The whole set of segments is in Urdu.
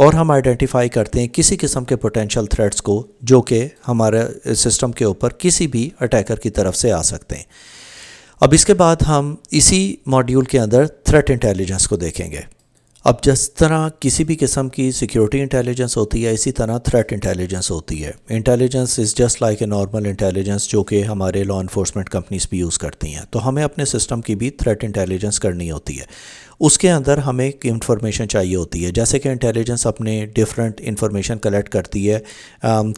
اور ہم آئیڈینٹیفائی کرتے ہیں کسی قسم کے پوٹینشیل تھریٹس کو جو کہ ہمارے سسٹم کے اوپر کسی بھی اٹیکر کی طرف سے آ سکتے ہیں۔ اب اس کے بعد ہم اسی ماڈیول کے اندر تھریٹ انٹیلیجنس کو دیکھیں گے۔ اب جس طرح کسی بھی قسم کی سیکیورٹی انٹیلیجنس ہوتی ہے، اسی طرح تھریٹ انٹیلیجنس ہوتی ہے۔ Intelligence is just like a normal intelligence جو کہ ہمارے لا انفورسمنٹ کمپنیز بھی یوز کرتی ہیں۔ تو ہمیں اپنے سسٹم کی بھی تھریٹ انٹیلیجنس کرنی ہوتی ہے۔ اس کے اندر ہمیں انفارمیشن چاہیے ہوتی ہے، جیسے کہ انٹیلیجنس اپنے ڈیفرنٹ انفارمیشن کلیکٹ کرتی ہے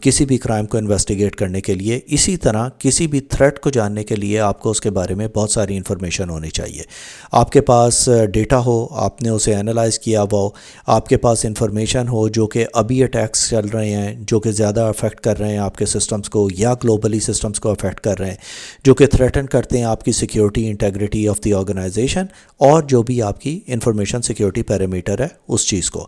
کسی بھی کرائم کو انویسٹیگیٹ کرنے کے لیے، اسی طرح کسی بھی تھریٹ کو جاننے کے لیے آپ کو اس کے بارے میں بہت ساری انفارمیشن ہونی چاہیے۔ آپ کے پاس ڈیٹا ہو، آپ نے اسے اینالائز کیا ہوا ہو، آپ کے پاس انفارمیشن ہو جو کہ ابھی اٹیکس چل رہے ہیں جو کہ زیادہ افیکٹ کر رہے ہیں آپ کے سسٹمز کو یا گلوبلی سسٹمز کو افیکٹ کر رہے ہیں، جو کہ تھریٹن کرتے ہیں آپ کی security integrity of the organisation اور جو بھی آپ کی انفارمیشن سیکیورٹی پیرامیٹر ہے اس چیز کو۔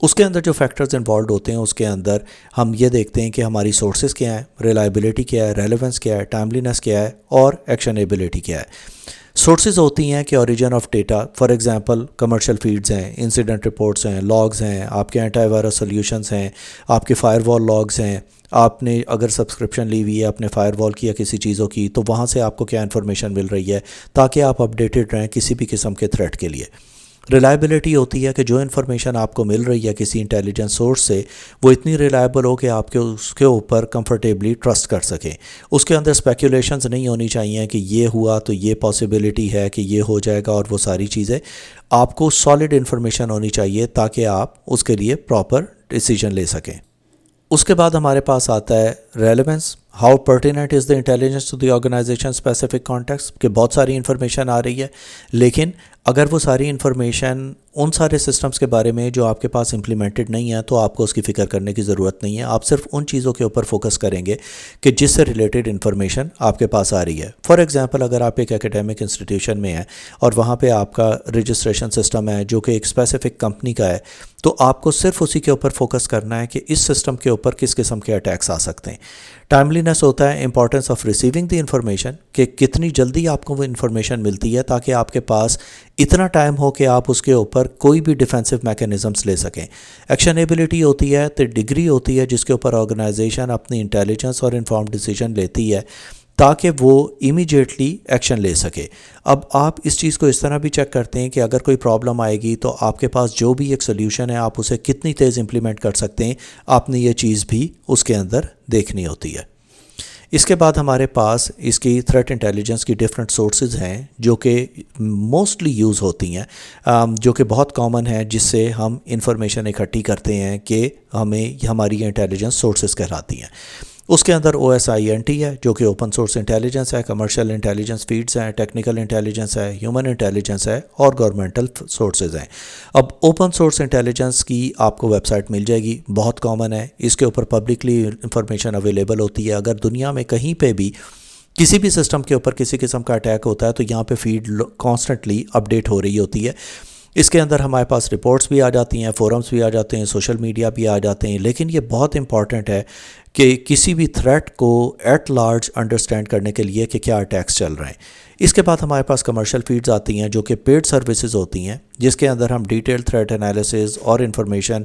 اس کے اندر جو فیکٹرز انوالوڈ ہوتے ہیں اس کے اندر ہم یہ دیکھتے ہیں کہ ہماری سورسز کیا ہیں، ریلائبلٹی کیا ہے، ریلیونس کیا ہے، ٹائملینس کیا ہے اور ایکشنیبلٹی کیا ہے۔ سورسز ہوتی ہیں کہ origin of data, for example commercial feeds ہیں، انسیڈنٹ رپورٹس ہیں، لاگز ہیں، آپ کے اینٹی وائرس سلیوشنز ہیں، آپ کے فائر وال لاگز ہیں، آپ نے اگر سبسکرپشن لی ہوئی ہے اپنے فائر وال کی یا کسی چیزوں کی تو وہاں سے آپ کو کیا انفارمیشن مل رہی ہے تاکہ آپ اپڈیٹڈ رہیں کسی بھی قسم کے تھریٹ کے لیے۔ ریلائبلٹی ہوتی ہے کہ جو انفارمیشن آپ کو مل رہی ہے کسی انٹیلیجنس سورس سے وہ اتنی ریلائبل ہو کہ آپ کے اس کے اوپر کمفرٹیبلی ٹرسٹ کر سکیں۔ اس کے اندر اسپیکولیشنز نہیں ہونی چاہیے کہ یہ ہوا تو یہ پاسبلٹی ہے کہ یہ ہو جائے گا اور وہ ساری چیزیں۔ آپ کو سالڈ انفارمیشن ہونی چاہیے تاکہ آپ اس کے لیے پراپر ڈیسیجن لے سکیں۔ اس کے بعد ہمارے پاس آتا ہے relevance, how pertinent is the intelligence to the organisation specific context, کہ بہت ساری انفارمیشن آ رہی ہے لیکن اگر وہ ساری انفارمیشن ان سارے سسٹمز کے بارے میں جو آپ کے پاس امپلیمنٹڈ نہیں ہیں تو آپ کو اس کی فکر کرنے کی ضرورت نہیں ہے۔ آپ صرف ان چیزوں کے اوپر فوکس کریں گے کہ جس سے ریلیٹڈ انفارمیشن آپ کے پاس آ رہی ہے۔ فار ایگزامپل اگر آپ ایک اکیڈیمک انسٹیٹیوشن میں ہیں اور وہاں پہ آپ کا رجسٹریشن سسٹم ہے جو کہ ایک اسپیسیفک کمپنی کا ہے تو آپ کو صرف اسی کے اوپر فوکس کرنا ہے کہ اس سسٹم کے اوپر کس قسم کے اٹیکس آ سکتے ہیں۔ ٹائملینس ہوتا ہے importance of receiving the information, کہ کتنی جلدی آپ کو وہ انفارمیشن ملتی ہے تاکہ آپ کے پاس اتنا ٹائم ہو کہ آپ اس کے اوپر کوئی بھی ڈیفینسو میکینزمس لے سکیں۔ ایکشنیبلٹی ہوتی ہے تو ڈگری ہوتی ہے جس کے اوپر آرگنائزیشن اپنی انٹیلیجنس اور انفارمڈ ڈیسیجن لیتی ہے تاکہ وہ امیڈیٹلی ایکشن لے سکے۔ اب آپ اس چیز کو اس طرح بھی چیک کرتے ہیں کہ اگر کوئی پرابلم آئے گی تو آپ کے پاس جو بھی ایک سلیوشن ہے آپ اسے کتنی تیز امپلیمنٹ کر سکتے ہیں، آپ نے یہ چیز بھی اس کے اندر دیکھنی ہوتی ہے۔ اس کے بعد ہمارے پاس اس کی تھریٹ انٹیلیجنس کی ڈفرینٹ سورسز ہیں جو کہ موسٹلی یوز ہوتی ہیں، جو کہ بہت کامن ہیں، جس سے ہم انفارمیشن اکٹھی کرتے ہیں کہ ہمیں ہماری انٹیلیجنس سورسز کہلاتی ہیں۔ اس کے اندر OSINT ہے جو کہ اوپن سورس انٹیلیجنس ہے، کمرشل انٹیلیجنس فیڈز ہیں، ٹیکنیکل انٹیلیجنس ہے، ہیومن انٹیلیجنس ہے اور گورنمنٹل سورسز ہیں۔ اب اوپن سورس انٹیلیجنس کی آپ کو ویب سائٹ مل جائے گی، بہت کامن ہے، اس کے اوپر پبلکلی انفارمیشن اویلیبل ہوتی ہے۔ اگر دنیا میں کہیں پہ بھی کسی بھی سسٹم کے اوپر کسی قسم کا اٹیک ہوتا ہے تو یہاں پہ فیڈ کانسٹنٹلی اپڈیٹ ہو رہی ہوتی ہے۔ اس کے اندر ہمارے پاس رپورٹس بھی آ جاتی ہیں، فورمز بھی آ جاتے ہیں، سوشل میڈیا بھی آ جاتے ہیں، لیکن یہ بہت امپورٹنٹ ہے کہ کسی بھی تھریٹ کو ایٹ لارج انڈرسٹینڈ کرنے کے لیے کہ کیا اٹیکس چل رہے ہیں۔ اس کے بعد ہمارے پاس کمرشل فیڈز آتی ہیں جو کہ پیڈ سروسز ہوتی ہیں، جس کے اندر ہم ڈیٹیل تھریٹ انالیسز اور انفارمیشن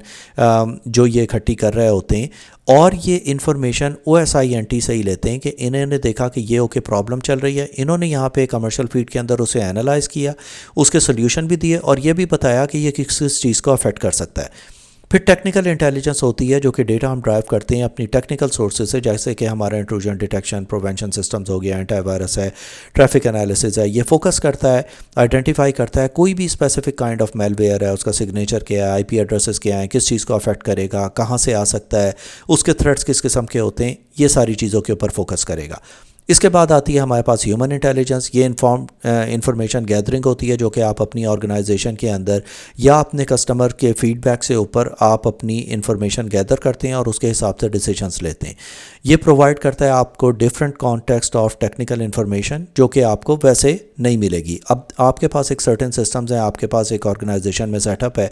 جو یہ اکٹھی کر رہے ہوتے ہیں، اور یہ انفارمیشن OSINT سے ہی لیتے ہیں کہ انہوں نے دیکھا کہ یہ اوکے پرابلم چل رہی ہے، انہوں نے یہاں پہ کمرشل فیڈ کے اندر اسے اینالائز کیا، اس کے سلیوشن بھی دیے اور یہ بھی بتایا کہ یہ کس چیز کو افیکٹ کر سکتا ہے۔ پھر ٹیکنیکل انٹیلیجنس ہوتی ہے جو کہ ڈیٹا ہم ڈرائیو کرتے ہیں اپنی ٹیکنیکل سورسز سے، جیسے کہ ہمارا انٹروجن ڈیٹیکشن پروونشن سسٹمز ہو گیا، اینٹی وائرس ہے، ٹریفک انالیسز ہے۔ یہ فوکس کرتا ہے، آئیڈینٹیفائی کرتا ہے کوئی بھی specific kind of malware ہے، اس کا سگنیچر کیا ہے، IP ایڈریسز کیا ہیں، کس چیز کو افیکٹ کرے گا، کہاں سے آ سکتا ہے، اس کے تھریٹس کس قسم کے ہوتے ہیں، یہ ساری چیزوں کے اوپر فوکس کرے گا۔ اس کے بعد آتی ہے ہمارے پاس ہیومن انٹیلیجنس۔ یہ انفارمیشن گیدرنگ ہوتی ہے جو کہ آپ اپنی آرگنائزیشن کے اندر یا اپنے کسٹمر کے فیڈ بیک سے اوپر آپ اپنی انفارمیشن گیدر کرتے ہیں اور اس کے حساب سے ڈیسیجنس لیتے ہیں۔ یہ پرووائڈ کرتا ہے آپ کو different context of technical information جو کہ آپ کو ویسے نہیں ملے گی۔ اب آپ کے پاس ایک سرٹن سسٹمز ہیں، آپ کے پاس ایک آرگنائزیشن میں سیٹ اپ ہے،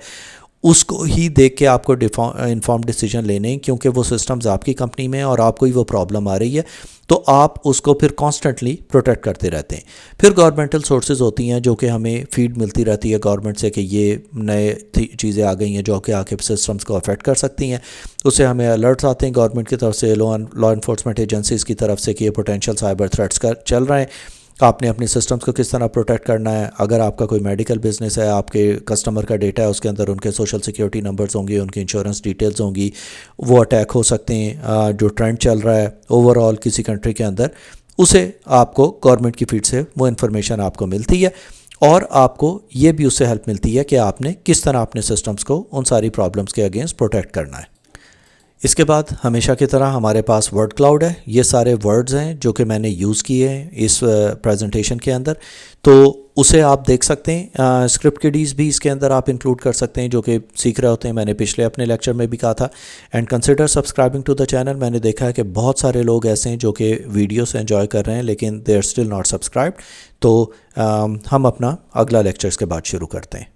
اس کو ہی دیکھ کے آپ کو انفارم ڈیسیجن لینے ہیں، کیونکہ وہ سسٹمز آپ کی کمپنی میں ہیں اور آپ کو ہی وہ پرابلم آ رہی ہے، تو آپ اس کو پھر کانسٹنٹلی پروٹیکٹ کرتے رہتے ہیں۔ پھر گورنمنٹل سورسز ہوتی ہیں جو کہ ہمیں فیڈ ملتی رہتی ہے گورنمنٹ سے کہ یہ نئے چیزیں آ گئی ہیں جو کہ آ کے سسٹمز کو افیکٹ کر سکتی ہیں، اس سے ہمیں الرٹس آتے ہیں گورنمنٹ کی طرف سے، لا انفورسمنٹ ایجنسیز کی طرف سے کہ یہ پوٹینشیل سائبر تھریٹس چل رہے ہیں، آپ نے اپنے سسٹمز کو کس طرح پروٹیکٹ کرنا ہے۔ اگر آپ کا کوئی میڈیکل بزنس ہے، آپ کے کسٹمر کا ڈیٹا ہے، اس کے اندر ان کے سوشل سیکیورٹی نمبرز ہوں گے، ان کی انشورنس ڈیٹیلز ہوں گی، وہ اٹیک ہو سکتے ہیں۔ جو ٹرینڈ چل رہا ہے اوور آل کسی کنٹری کے اندر، اسے آپ کو گورنمنٹ کی فیڈ سے وہ انفارمیشن آپ کو ملتی ہے، اور آپ کو یہ بھی اس سے ہیلپ ملتی ہے کہ آپ نے کس طرح اپنے سسٹمز کو ان ساری پرابلمز کے اگینسٹ پروٹیکٹ کرنا ہے۔ اس کے بعد ہمیشہ کی طرح ہمارے پاس ورڈ کلاؤڈ ہے۔ یہ سارے ورڈز ہیں جو کہ میں نے یوز کیے ہیں اس پریزنٹیشن کے اندر، تو اسے آپ دیکھ سکتے ہیں۔ اسکرپٹ کڈیز بھی اس کے اندر آپ انکلوڈ کر سکتے ہیں جو کہ سیکھ رہے ہوتے ہیں، میں نے پچھلے اپنے لیکچر میں بھی کہا تھا۔ And consider subscribing to the channel. میں نے دیکھا ہے کہ بہت سارے لوگ ایسے ہیں جو کہ ویڈیوز انجوائے کر رہے ہیں لیکن they are still not subscribed, تو ہم اپنا اگلا لیکچر اس کے بعد شروع کرتے ہیں۔